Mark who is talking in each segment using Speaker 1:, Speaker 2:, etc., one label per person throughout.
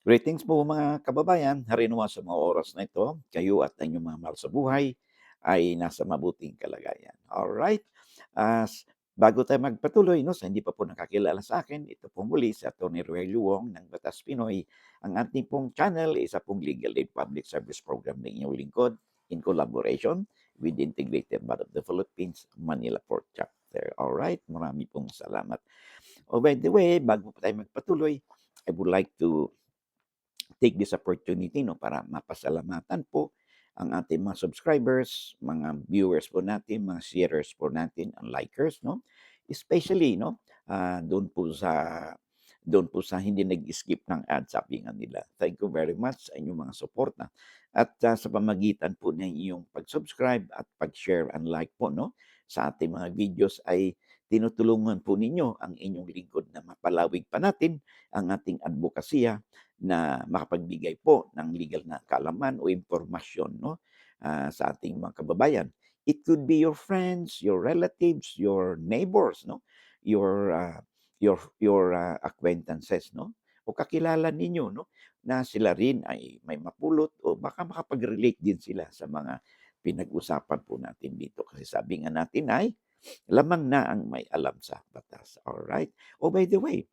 Speaker 1: Greetings po mga kababayan, harinawa sa mga oras na ito, kayo at inyong mga mahal sa buhay ay nasa mabuting kalagayan. Alright, bago tayo magpatuloy, no, sa hindi pa po nakakilala sa akin, ito pong muli si Atty. Rogelio Wong ng Batas Pinoy. Ang ating pong channel ay isa pong legal aid public service program ng inyong lingkod in collaboration with the Integrated Bar of the Philippines, Manila Port Chapter. Alright, marami pong salamat. Oh, by the way, bago pa tayo magpatuloy, I would like to take this opportunity, no, para mapasalamatan po ang ating mga subscribers, mga viewers po natin, mga sharers po natin, ang likers, no? Especially, no, doon po sa hindi nag-skip ng ads, sabi nga nila. Thank you very much sa inyong mga suporta. At sa pamagitan po ng iyong pag-subscribe at pag-share and like po, no, sa ating mga videos ay tinutulungan po ninyo ang inyong lingkod na mapalawig pa natin ang ating advokasya na makapagbigay po ng legal na kaalaman o impormasyon, no, sa ating mga kababayan. It could be your friends, your relatives, your neighbors, no, your acquaintances, no, o kakilala ninyo, no, na sila rin ay may mapulot o baka makapag-relate din sila sa mga pinag-usapan po natin dito. Kasi sabi nga natin ay lamang na ang may alam sa batas. All right. Oh, by the way,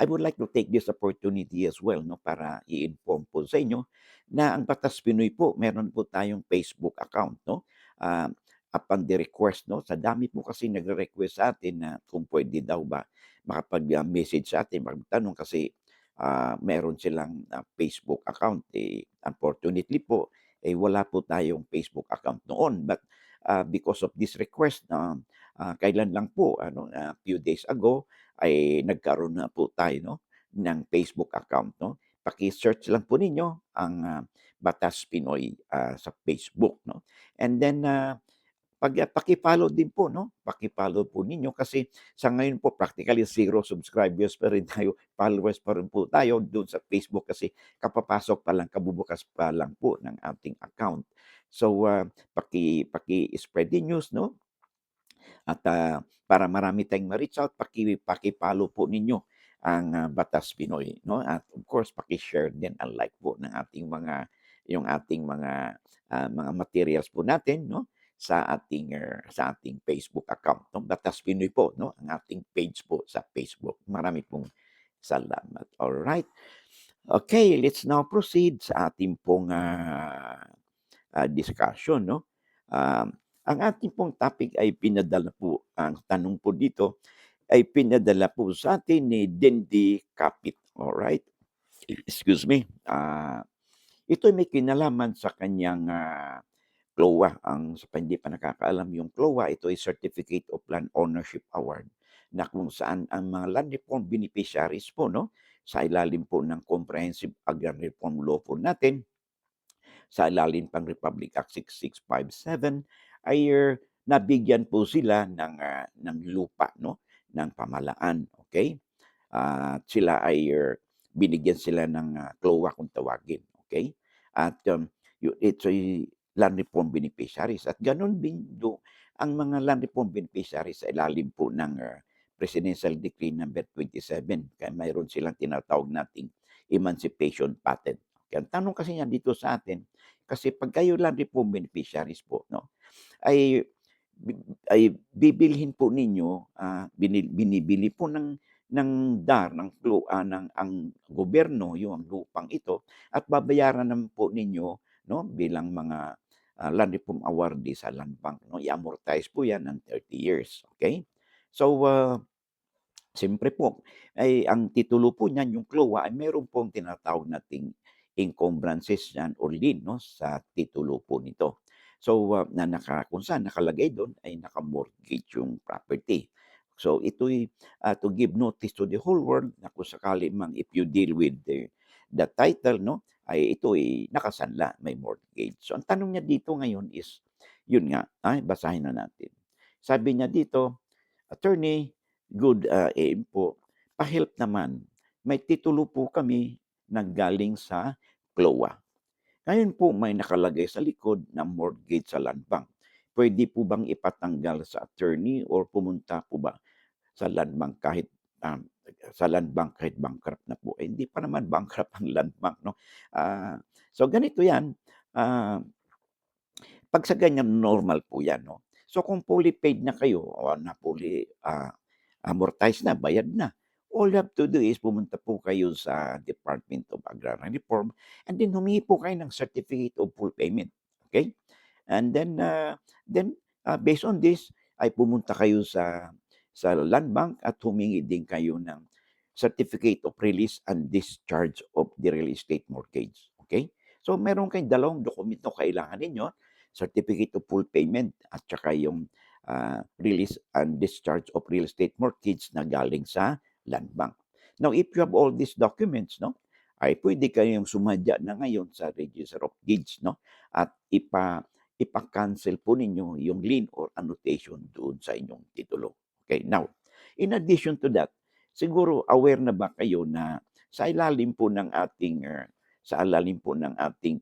Speaker 1: I would like to take this opportunity as well, no, para i-inform po sa inyo na ang Batas Pinoy po, meron po tayong Facebook account, no. Upon the request, no, sa dami po kasi nagre-request sa atin na kung pwede daw ba makapag-message sa atin, magtanong kasi meron silang Facebook account. Unfortunately po, wala po tayong Facebook account noon. But because of this request, kailan lang po, a few days ago, ay nagkaroon na po tayo, no, ng Facebook account, no. Paki-search lang po ninyo ang Batas Pinoy sa Facebook, no. And then paki-follow din po, no, paki-follow po ninyo kasi sa ngayon po practically zero subscribers pa rin tayo, followers pa rin po tayo doon sa Facebook kasi kapapasok pa lang, kabubukas pa lang po ng ating account. So, paki-spread the news, no, at para marami tayong ma-reach out, paki-follow po ninyo ang Batas Pinoy, no? At of course, paki-share din and like po ng ating yung ating mga materials po natin, no? Sa ating Facebook account, no? Batas Pinoy po, no? Ang ating page po sa Facebook. Marami pong salamat. All right. Okay, let's now proceed sa ating pong discussion, no? Ang ating pong topic ay pinadala po, ang tanong po dito ay pinadala po sa atin ni Dendi Kapit. Alright? Excuse me. Ito may kinalaman sa kanyang CLOA. Sa hindi pa nakakaalam, yung CLOA, ito ay Certificate of Land Ownership Award na kung saan ang mga land reform beneficiaries po, no, sa ilalim po ng Comprehensive Agrarian Reform Law po natin, sa ilalim pang Republic Act 6657 ay nabigyan po sila ng lupa, no, ng pamahalaan, okay? At sila ay binigyan sila ng CLOA kung tawagin, okay? At it's a land reform beneficiaries at gano'n din ang mga land reform beneficiaries sa ilalim po ng Presidential Decree number 27 kaya mayroon silang tinatawag nating emancipation patent. Kaya ang tanong kasi niya dito sa atin, kasi pag kayo land reform beneficiaries po, no, ay bibilhin po ninyo, binibili po ng DAR, ng CLOA, ang gobyerno yung lupang ito at babayaran naman po ninyo, no, bilang mga land reform awardee sa land bank, no, i-amortize po yan ng 30 years, okay? So, siyempre po, ay ang titulo po niyan, yung CLOA, ay meron pong tinatawag nating encumbrances yan or lien, no, sa titulo po nito. So, kung saan nakalagay doon ay naka-mortgage yung property. So, ito'y to give notice to the whole world na kung sakali mang if you deal with the title, no, ay ito'y nakasanla, may mortgage. So, ang tanong niya dito ngayon is, yun nga, basahin na natin. Sabi niya dito, Attorney, good AM po. Pa-help naman, may titulo po kami na galing sa CLOA. Ngayon po may nakalagay sa likod na mortgage sa land bank. Pwede po bang ipatanggal sa attorney or pumunta po ba sa land bank kahit bankrupt na po? hindi pa naman bankrupt ang land bank 'no. So ganito 'yan, ah 'pag sa ganyan normal po 'yan 'no. So kung fully paid na kayo o na fully, amortized na, bayad na, all you have to do is pumunta po kayo sa Department of Agrarian Reform and then humingi po kayo ng Certificate of Full Payment, okay. And then, based on this ay pumunta kayo sa land bank at humingi din kayo ng Certificate of Release and Discharge of the Real Estate Mortgage, okay. So meron kayong dalawang dokumento kailangan ninyo, Certificate of Full Payment at saka yung, Release and Discharge of Real Estate Mortgage na galing sa land bank. Now if you have all these documents 'no, ay puwede kayong sumadya na ngayon sa Register of Deeds 'no, at ipa-cancel po ninyo yung lien or annotation doon sa inyong titulo. Okay, now, in addition to that, siguro aware na ba kayo na sa ilalim po ng ating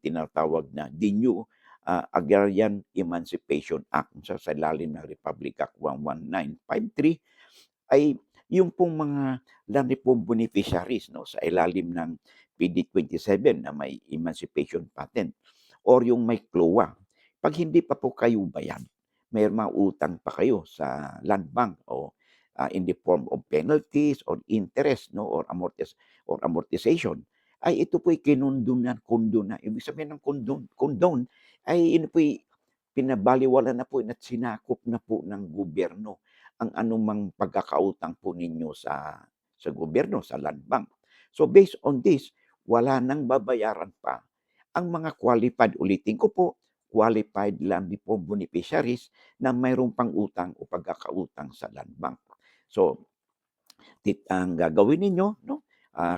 Speaker 1: tinatawag na the new, Agrarian Emancipation Act sa ilalim ng Republic Act 11953 ay yung pong mga land reform beneficiaries 'no, sa ilalim ng PD 27 na may emancipation patent or yung may CLOA. 'Pag hindi pa po kayo bayad, may mga utang pa kayo sa land bank o, in the form of penalties or interest 'no or amortization, ay ito po'y kondo na. Ibig sabihin ng condone ay ino po'y pinabalewala na po at sinakop na po ng gobyerno ang anumang pagkakautang po ninyo sa gobyerno, sa land bank. So based on this, wala nang babayaran pa ang mga qualified, ulitin ko po, qualified land reform beneficiaries na mayroon pang utang o pagkakautang sa land bank. So ang gagawin ninyo 'no,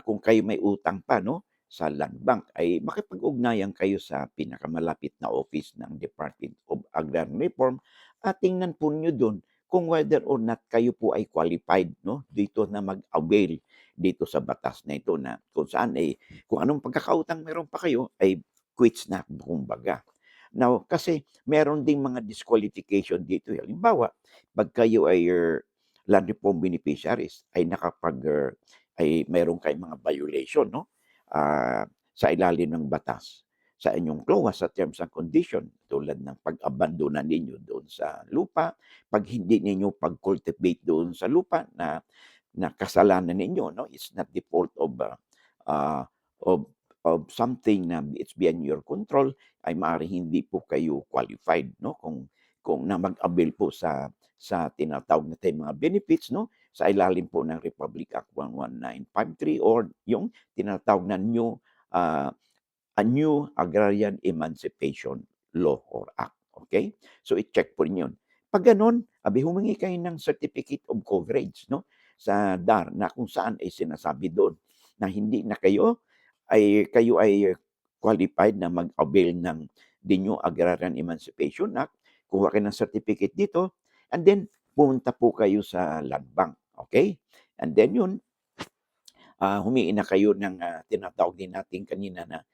Speaker 1: kung kayo may utang pa 'no, sa land bank ay makipag-ugnayan kayo sa pinakamalapit na office ng Department of Agrarian Reform at tingnan po niyo do'n kung whether or not kayo po ay qualified 'no, dito na mag-avail dito sa batas na ito na kung saan, kung anong pagkakautang meron pa kayo ay quits na kumbaga. Now, kasi meron ding mga disqualification dito, halimbawa 'pag kayo ay, land reform beneficiaries ay meron kayong mga violation 'no, sa ilalim ng batas, sa inyong clause sa terms and condition tulad ng pag-abandona ninyo doon sa lupa, 'pag hindi ninyo pag-cultivate doon sa lupa na kasalanan ninyo 'no, it's not the fault uh, of something na it's beyond your control, ay maaaring hindi po kayo qualified 'no, kung na mag-avail po sa tinatawag nating mga benefits 'no, sa ilalim po ng Republic Act 11953 or yung tinatawag na uh, new Agrarian Emancipation Law or Act, okay. So i-check po ninyo 'yun. 'Pag gano'n, humingi kayo ng Certificate of Coverage 'no, sa DAR na kung saan ay sinasabi doon na hindi na kayo ay qualified na mag-avail ng the new Agrarian Emancipation Act, kuha kayo ng certificate dito, and then pumunta po kayo sa land bank, okay. And then 'yun, humingi na kayo ng, tinatawag din natin kanina na,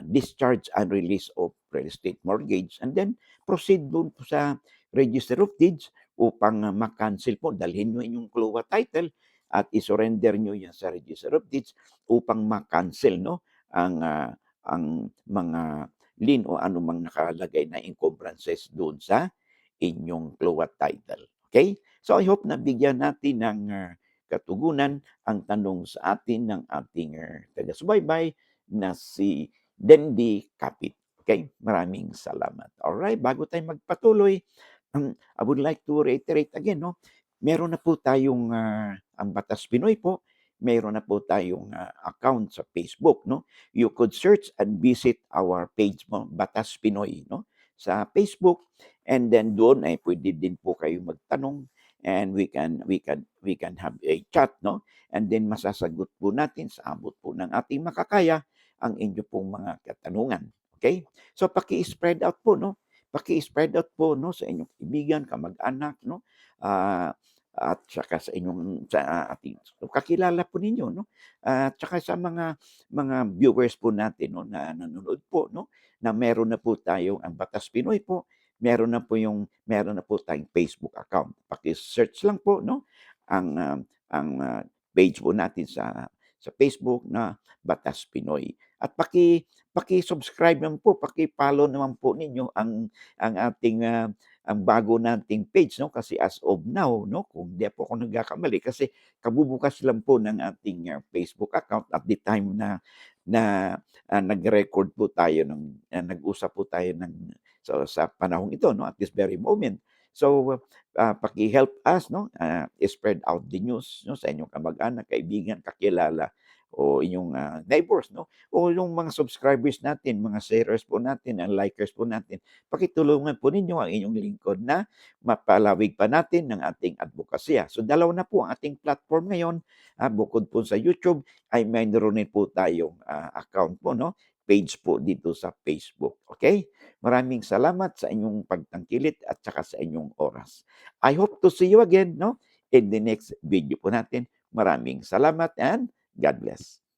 Speaker 1: discharge and release of real estate mortgage and then proceed doon po sa Register of Deeds upang, ma-cancel po. Dalhin niyo inyong CLOA title at i-surrender niyo 'yan sa Register of Deeds upang ma-cancel 'no, ang mga lien o anumang nakalagay na encumbrances doon sa inyong CLOA title, okay. So I hope nabigyan natin ng, katugunan ang tanong sa atin ng ating, taga-subaybay na si Dendy Capit. Okay, maraming salamat. Alright, bago tayo magpatuloy, I would like to reiterate again 'no, meron na po tayong, ang Batas Pinoy po, meron na po tayong, account sa Facebook 'no. You could search and visit our page mo, Batas Pinoy 'no, sa Facebook and then doon ay puwede din po kayong magtanong and we can have a chat 'no, and then masasagot po natin sa abot po ng ating makakaya ang inyo pong mga katanungan, okay. So paki-spread out po 'no, paki-spread out po 'no sa inyong kaibigan, kamag-anak 'no, at saka sa ating kakilala po ninyo 'no, at saka sa mga viewers po natin 'no na nanonood po 'no, na meron na po tayong ang Batas Pinoy po, meron na po tayong Facebook account. Paki-search lang po 'no, ang page po natin sa Facebook na Batas Pinoy. At paki-subscribe naman po, paki-follow naman po ninyo ang ating, ang bago nating page 'no, kasi as of now 'no, kung di po ako nagkakamali kasi kabubukas lang po ng ating, Facebook account at the time na nag-record po tayo nag-usap po tayo sa panahong ito 'no, at this very moment. So, paki-help us 'no, spread out the news 'no, sa inyong kamag-anak, kaibigan, kakilala o inyong, neighbors 'no, o yung mga subscribers natin, mga sharers po natin, ang likers po natin. Pakitulungan po ninyo ang inyong lingkod na mapalawig pa natin ang ating advokasya. So, dalawa na po ang ating platform ngayon, bukod po sa YouTube ay mayroon din po tayong, account po 'no, page po dito sa Facebook, okay. Maraming salamat sa inyong pagtangkilik at saka sa inyong oras. I hope to see you again 'no, in the next video po natin. Maraming salamat and God bless.